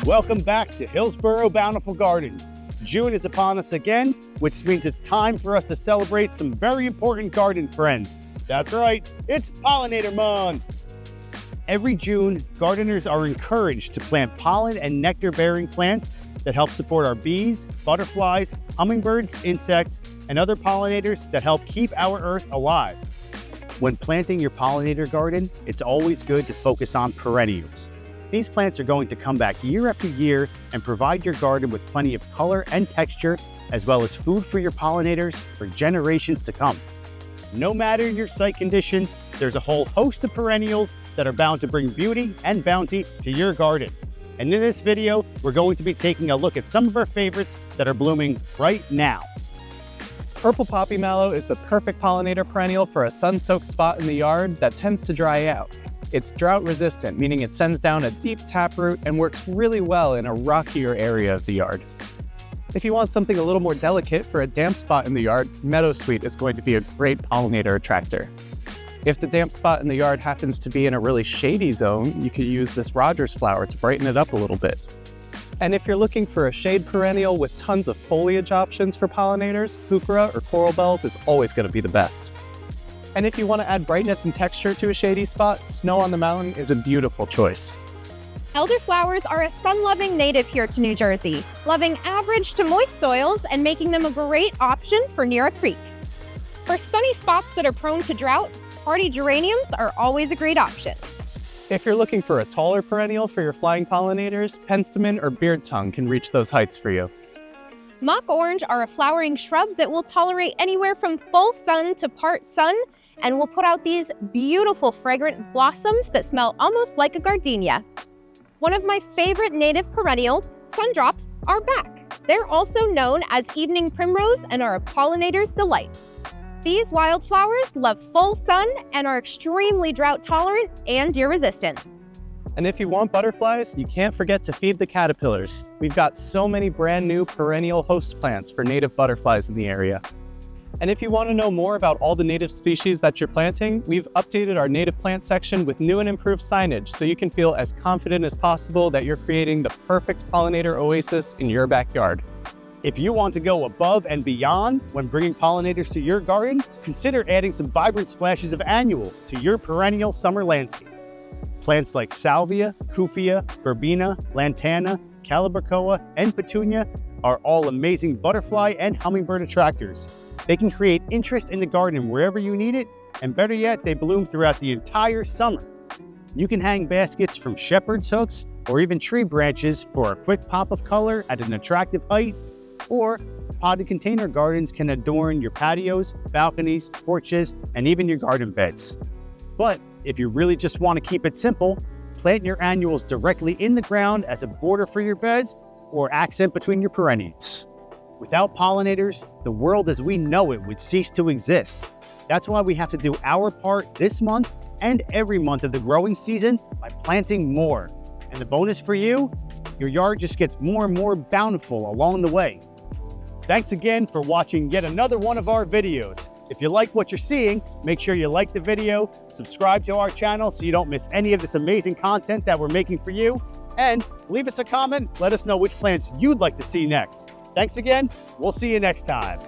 Welcome back to Hillsboro Bountiful Gardens. June is upon us again, which means it's time for us to celebrate some very important garden friends. That's right, it's Pollinator Month. Every June, gardeners are encouraged to plant pollen and nectar-bearing plants that help support our bees, butterflies, hummingbirds, insects, and other pollinators that help keep our earth alive. When planting your pollinator garden, it's always good to focus on perennials. These plants are going to come back year after year and provide your garden with plenty of color and texture, as well as food for your pollinators for generations to come. No matter your site conditions, there's a whole host of perennials that are bound to bring beauty and bounty to your garden. And in this video, we're going to be taking a look at some of our favorites that are blooming right now. Purple poppy mallow is the perfect pollinator perennial for a sun-soaked spot in the yard that tends to dry out. It's drought resistant, meaning it sends down a deep taproot and works really well in a rockier area of the yard. If you want something a little more delicate for a damp spot in the yard, meadowsweet is going to be a great pollinator attractor. If the damp spot in the yard happens to be in a really shady zone, you could use this Rogers flower to brighten it up a little bit. And if you're looking for a shade perennial with tons of foliage options for pollinators, heuchera or coral bells is always going to be the best. And if you want to add brightness and texture to a shady spot, snow on the mountain is a beautiful choice. Elderflowers are a sun-loving native here to New Jersey, loving average to moist soils and making them a great option for near a creek. For sunny spots that are prone to drought, hardy geraniums are always a great option. If you're looking for a taller perennial for your flying pollinators, penstemon or beard tongue can reach those heights for you. Mock orange are a flowering shrub that will tolerate anywhere from full sun to part sun and will put out these beautiful fragrant blossoms that smell almost like a gardenia. One of my favorite native perennials, sundrops, are back. They're also known as evening primrose and are a pollinator's delight. These wildflowers love full sun and are extremely drought tolerant and deer resistant. And if you want butterflies, you can't forget to feed the caterpillars. We've got so many brand new perennial host plants for native butterflies in the area. And if you want to know more about all the native species that you're planting, we've updated our native plant section with new and improved signage so you can feel as confident as possible that you're creating the perfect pollinator oasis in your backyard. If you want to go above and beyond when bringing pollinators to your garden, consider adding some vibrant splashes of annuals to your perennial summer landscape. Plants like salvia, cufia, verbena, lantana, calibrachoa, and petunia are all amazing butterfly and hummingbird attractors. They can create interest in the garden wherever you need it, and better yet, they bloom throughout the entire summer. You can hang baskets from shepherd's hooks or even tree branches for a quick pop of color at an attractive height, or potted container gardens can adorn your patios, balconies, porches, and even your garden beds. But if you really just want to keep it simple, plant your annuals directly in the ground as a border for your beds or accent between your perennials. Without pollinators, the world as we know it would cease to exist. That's why we have to do our part this month and every month of the growing season by planting more. And the bonus for you, your yard just gets more and more bountiful along the way. Thanks again for watching yet another one of our videos. If you like what you're seeing, make sure you like the video, subscribe to our channel so you don't miss any of this amazing content that we're making for you, and leave us a comment, let us know which plants you'd like to see next. Thanks again, we'll see you next time.